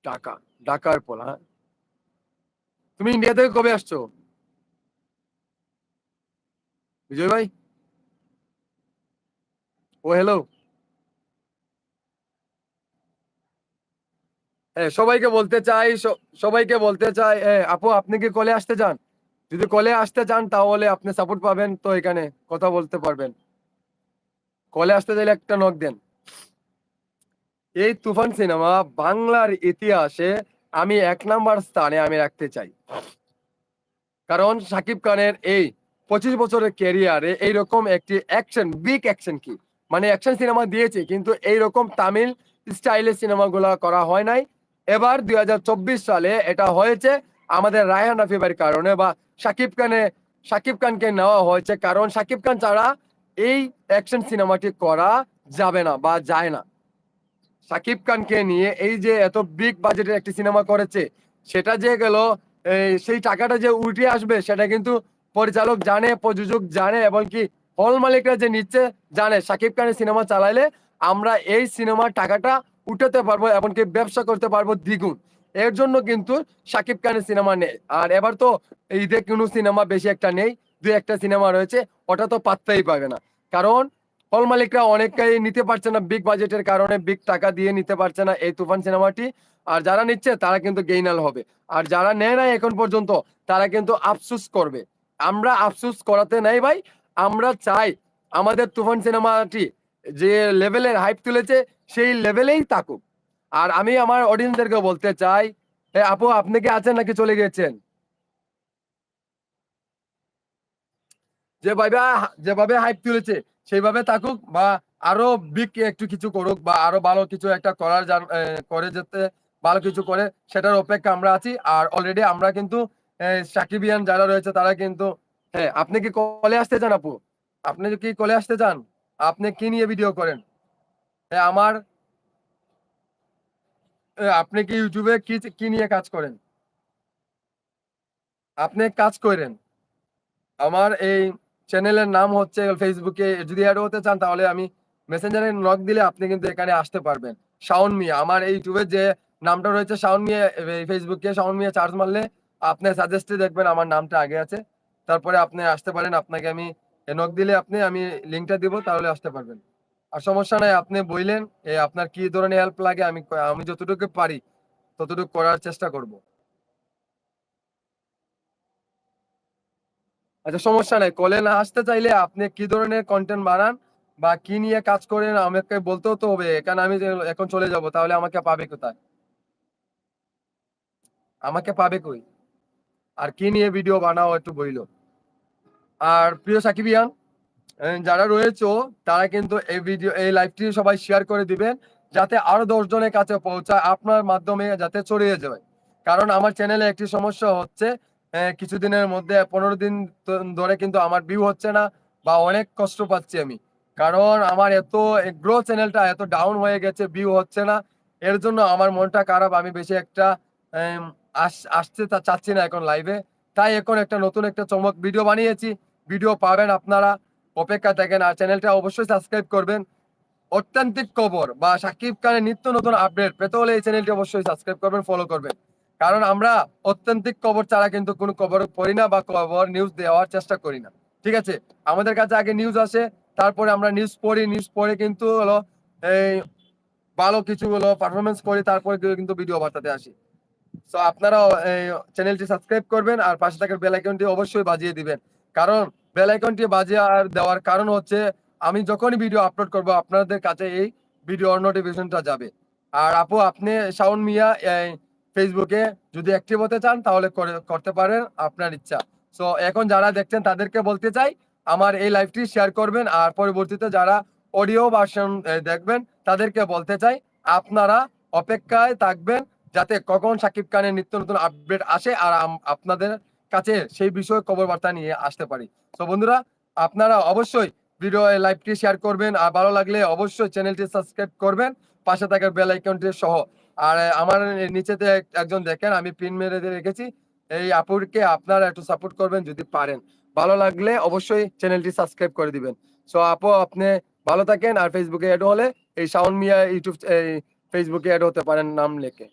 ঢাকা, ঢাকার পোলা। হ্যাঁ, তুমি ইন্ডিয়া থেকে কবে আসছো বিজয় ভাই? ও হ্যালো। সবাইকে বলতে চাই, সবাইকে বলতে চাই, আপু আপনি কি কলে আসতে চান? যদি কলে আসতে চান তাহলে আপনি সাপোর্ট পাবেন, তো এখানে কথা বলতে পারবেন। কলে আসতে চাইলে একটা নক দেন। এই তুফান সিনেমা বাংলার ইতিহাসে আমি 1 নাম্বার স্থানে আমি রাখতে চাই। কারণ শাকিব খানের এই 25 বছরের ক্যারিয়ারে এইরকম একটি অ্যাকশন, বিগ অ্যাকশন কি মানে অ্যাকশন সিনেমা দিয়েছে, কিন্তু এইরকম তামিল স্টাইলের সিনেমাগুলো করা হয় নাই। এবার 2024 সালে এটা হয়েছে আমাদের রায়হান রাফিবার কারণে, বা শাকিব খানকে নেওয়া হয়েছে, কারণ শাকিব খান ছাড়া এই অ্যাকশন সিনেমাটি করা যাবে না বা যায় না। শাকিব খানকে নিয়ে এই যে এত বিগ বাজেটের একটি সিনেমা করেছে, সেটা যে গেল, সেই টাকাটা যে উঠে আসবে সেটা কিন্তু পরিচালক জানে, প্রযোজক জানে, এবং কি হল মালিকরা যে নিচ্ছে জানে। শাকিব খানের সিনেমা চালাইলে আমরা এই সিনেমার টাকাটা উঠাতে পারবো, এমনকি ব্যবসা করতে পারবো দ্বিগুণ। এর জন্য কিন্তু শাকিব খানের সিনেমা নেই। আর এবার তো ঈদে কোনো সিনেমা বেশি একটা নেই, দুই একটা সিনেমা রয়েছে, ওটা তো পাত্তাই পাবে না। কারণ হল মালিকরা অনেকটাই নিতে পারছে না, বিগ বাজেটের কারণে বিগ টাকা দিয়ে নিতে পারছে না এই তুফান সিনেমাটি। আর যারা নিচ্ছে তারা কিন্তু গেইনাল হবে, আর যারা নেয় নাই এখন পর্যন্ত তারা কিন্তু আফসোস করবে। আমরা আফসোস করাতে নাই ভাই, আমরা চাই আমাদের তুফান সিনেমাটি যে লেভেলের হাইপ তুলেছে সেই লেভেলেই থাকুক। আর আমি আমার অডিয়েন্সদেরকে বলতে চাই, আপু আপনি কি আছেন নাকি চলে গেছেন? যেভাবে যেভাবে হাইপ তুলেছে সেইভাবে থাকুক, বা আরো বিগ একটু কিছু করুক, বা আরো ভালো কিছু একটা করার করে যেতে, ভালো কিছু করে সেটার অপেক্ষা আমরা আছি। আর অলরেডি আমরা কিন্তু সাকিবিয়ান যারা রয়েছে তারা কিন্তু, হ্যাঁ আপনি কি কলে আসতে চান আপু? আপনি কি কলে আসতে চান? আপনি কি নিয়ে ভিডিও করেন? আমার আপনি কি ইউটিউবে কি কি নিয়ে কাজ করেন? আপনি কাজ করেন। আমার এই চ্যানেলের নাম হচ্ছে, ফেসবুকে যদি অ্যাড হতে চান তাহলে আমি মেসেঞ্জারে নক দিলে আপনি কিন্তু এখানে আসতে পারবেন। শাওন মিয়া আমার এই ইউটিউবের যে নামটা রয়েছে শাওন মিয়া, এই ফেসবুকে শাওন মিয়া চার্জ মারলে আপনি সাজেস্টে দেখবেন আমার নামটা আগে আছে। তারপরে আপনি আসতে পারেন, আপনাকে আমি নক দিলে আমি লিঙ্কটা দিব, তাহলে আসতে পারবেন। আর সমস্যা নাই, আপনি বললেন আপনার কি ধরনের হেল্প লাগে, আমি আমি যতটুকু পারি ততটুকু করার চেষ্টা করব। আচ্ছা সমস্যা নাই, কলে না আসতে চাইলে আপনি কি ধরনের কন্টেন্ট বানান বা কি নিয়ে কাজ করেন আমাকে বলতেও তো হবে, কারণ আমি যে এখন চলে যাব তাহলে আমাকে পাবে কোথায়? আমাকে পাবে কই? আর কি নিয়ে ভিডিও বানাও একটু বইলো। আর প্রিয় সাকিবিয়ান যারা রয়েছে তারা কিন্তু এই ভিডিও, এই লাইভটি সবাই শেয়ার করে দিবেন, যাতে আরো 10 জনের কাছে পৌঁছায়, আপনার মাধ্যমে যাতে ছড়িয়ে যায়। কারণ আমার চ্যানেলে একটি সমস্যা হচ্ছে, কিছুদিনের মধ্যে 15 দিন ধরে কিন্তু আমার ভিউ হচ্ছে না, বা অনেক কষ্ট পাচ্ছি আমি। কারণ আমার এত গ্রো চ্যানেলটা এত ডাউন হয়ে গেছে, ভিউ হচ্ছে না। এর জন্য আমার মনটা খারাপ, আমি বেশি একটা আম, আসতে চাচ্ছি না এখন লাইভে। তাই এখন একটা নতুন একটা চমক ভিডিও বানিয়েছি, ভিডিও পাবেন আপনারা, অপেক্ষা থাকেন। আর চ্যানেলটা অবশ্যই সাবস্ক্রাইব করবেন। অত্যন্তিক খবর বা সাকিব খানের নিত্য নতুন আপডেট পেতে হলে এই চ্যানেলটি অবশ্যই সাবস্ক্রাইব করবেন, ফলো করবেন। কারণ আমরা অত্যন্তিক খবর ছাড়া কিন্তু কোনো খবর পড়ি না, বা খবর নিউজ দেওয়ার চেষ্টা করি না। ঠিক আছে, আমাদের কাছে আগে নিউজ আসে, তারপরে আমরা নিউজ পড়ি, নিউজ পড়ে কিন্তু হলো এই ভালো কিছু হলো পারফরমেন্স করি, তারপরে কিন্তু ভিডিও বার্তাতে আসি। সো আপনারা এই চ্যানেলটি সাবস্ক্রাইব করবেন, আর পাশে থাকা বেল আইকনটি অবশ্যই বাজিয়ে দিবেন। কারণ বেল আইকনটি বাজিয়ে আর দেওয়ার কারণ হচ্ছে আমি যখনই ভিডিও আপলোড করব আপনাদের কাছে এই ভিডিওর নোটিফিকেশনটা যাবে। আর আপু আপনি শাওন মিয়া এই ফেসবুকে যদি অ্যাক্টিভ হতে চান তাহলে করতে পারেন, আপনার ইচ্ছা। সো এখন যারা দেখছেন তাদেরকে বলতে চাই আমার এই লাইভটি শেয়ার করবেন, আর পরবর্তীতে যারা অডিও ভার্সন দেখবেন তাদেরকে বলতে চাই আপনারা অপেক্ষায় থাকবেন, যাতে কখন শাকিব খানের নিত্য নতুন আপডেট আসে আর আপনাদের কাছে সেই বিষয়ে খবর বার্তা নিয়ে আসতে পারি। তো বন্ধুরা, আপনারা অবশ্যই ভিডিও লাইভটি শেয়ার করবেন, আর ভালো লাগলে অবশ্যই চ্যানেলটি সাবস্ক্রাইব করবেন, পাশে থাকা বেল আইকনটি সহ। আর আমার নিচেতে একজন দেখেন আমি পিন মেরে দিয়ে রেখেছি, এই আপুরকে আপনারা একটু সাপোর্ট করবেন যদি পারেন। ভালো লাগলে অবশ্যই চ্যানেলটি সাবস্ক্রাইব করে দিবেন। সো আপু আপনি ভালো থাকেন, আর ফেসবুকে অ্যাড হলে এই শাওন মিয়া ইউটিউব এই ফেসবুকে অ্যাড হতে পারেন নাম লিখে।